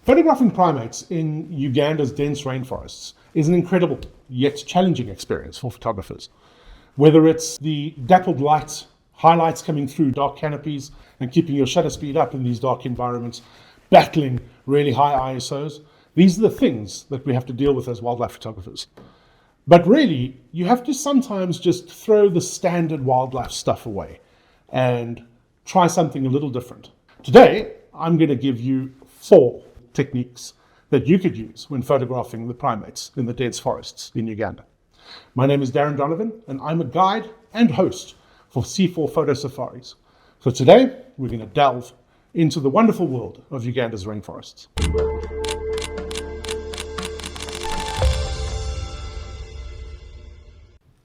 Photographing primates in Uganda's dense rainforests is an incredible yet challenging experience for photographers. Whether it's the dappled light, highlights coming through dark canopies and keeping your shutter speed up in these dark environments, battling really high ISOs, these are the things that we have to deal with as wildlife photographers. But really, you have to sometimes just throw the standard wildlife stuff away and try something a little different. Today, I'm going to give you 4 techniques that you could use when photographing the primates in the dense forests in Uganda. My name is Darren Donovan, and I'm a guide and host for C4 Photo Safaris. So today, we're going to delve into the wonderful world of Uganda's rainforests.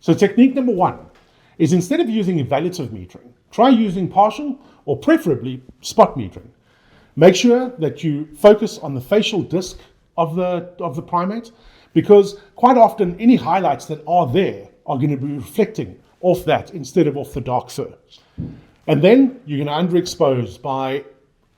So technique number 1 is, instead of using evaluative metering, try using partial or preferably spot metering. Make sure that you focus on the facial disc of the primate, because quite often any highlights that are there are going to be reflecting off that instead of off the dark fur. And then you're going to underexpose by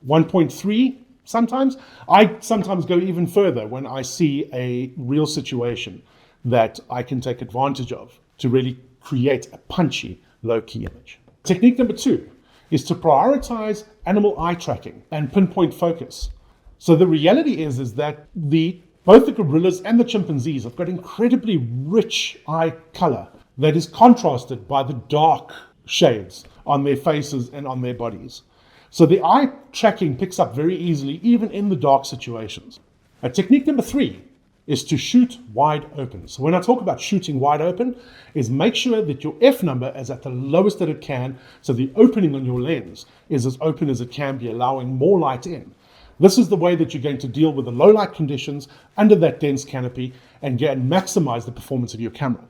1.3 sometimes. I sometimes go even further when I see a real situation that I can take advantage of to really create a punchy low-key image. Technique number 2 is to prioritize animal eye tracking and pinpoint focus. So the reality is that both the gorillas and the chimpanzees have got incredibly rich eye color that is contrasted by the dark shades on their faces and on their bodies. So the eye tracking picks up very easily, even in the dark situations. Technique number 3 is to shoot wide open. So when I talk about shooting wide open, is make sure that your F number is at the lowest that it can, so the opening on your lens is as open as it can be, allowing more light in. This is the way that you're going to deal with the low light conditions under that dense canopy and maximize the performance of your camera.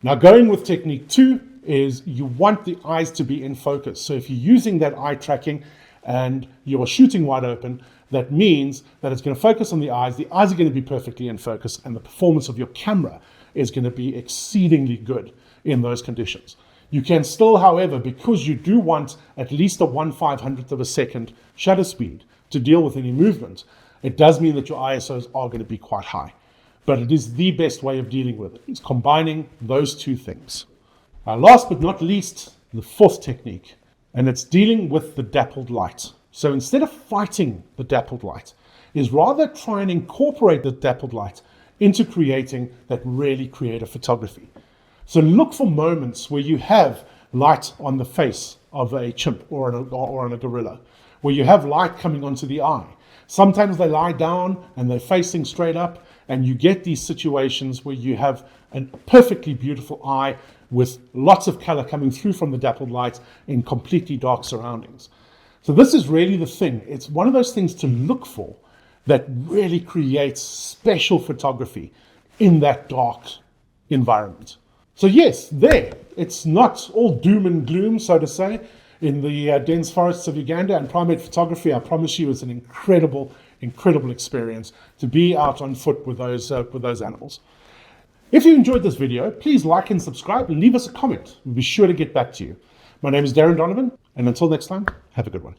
Now, going with technique 2 is you want the eyes to be in focus. So if you're using that eye tracking and you're shooting wide open, that means that it's going to focus on the eyes. The eyes are going to be perfectly in focus, and the performance of your camera is going to be exceedingly good in those conditions. You can still, however, because you do want at least a 1/500th of a second shutter speed to deal with any movement, it does mean that your ISOs are going to be quite high. But it is the best way of dealing with it. It's combining those 2 things. Last but not least, the 4th technique, and it's dealing with the dappled light. So instead of fighting the dappled light, is rather try and incorporate the dappled light into creating that really creative photography. So look for moments where you have light on the face of a chimp or on a gorilla, where you have light coming onto the eye. Sometimes they lie down and they're facing straight up, and you get these situations where you have a perfectly beautiful eye with lots of color coming through from the dappled light in completely dark surroundings. So this is really the thing. It's one of those things to look for that really creates special photography in that dark environment. So yes, it's not all doom and gloom, so to say, in the dense forests of Uganda. And primate photography, I promise you, is an incredible experience to be out on foot with those animals. If you enjoyed this video, please like and subscribe and leave us a comment. We'll be sure to get back to you. My name is Darren Donovan, and until next time, have a good one.